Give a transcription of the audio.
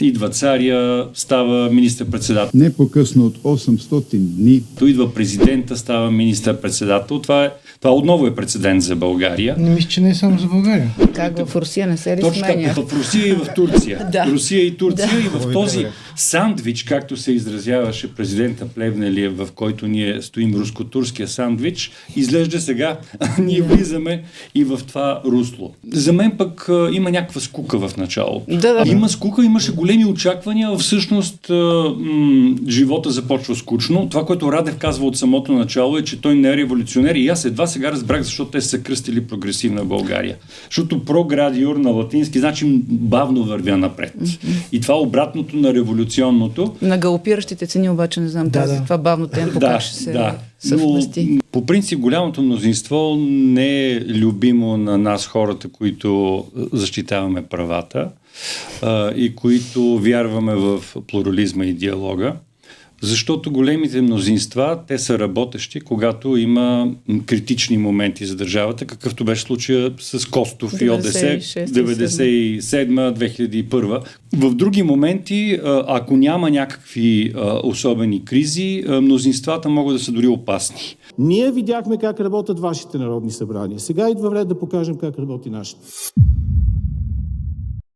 Идва царя, става министър-председател. Не по-късно от 800 дни. Идва президента, става министър-председател. Това отново е прецедент за България. Не мисля, че не е само за България. Как в Русия не се ли Точно сменя? така, в Русия и в Турция. Да. Русия и Турция Да. и в този сандвич, както се изразяваше президента Плевнелиев, в който ние стоим, руско-турския сандвич, изглежда сега, ние влизаме и в това русло. За мен пък има някаква скука в началото. Да. Има скука, имаше големи очаквания, всъщност живота започва скучно. Това, което Радев казва от самото начало е, че той не е революционер и аз едва сега разбрах, защо те са кръстили прогресивна България. Защото проградиор на латински значи бавно вървя напред. И това обратното на революционното. На галопиращите цени обаче не знам това бавно темпо как ще се съвмести. Но по принцип голямото мнозинство не е любимо на нас хората, които защитаваме правата и които вярваме в плурализма и диалога. Защото големите мнозинства, те са работещи, когато има критични моменти за държавата, какъвто беше случая с Костов и ОДС 97-2001. В други моменти, ако няма някакви особени кризи, мнозинствата могат да са дори опасни. Ние видяхме как работят вашите народни събрания. Сега идва време да покажем как работи нашите.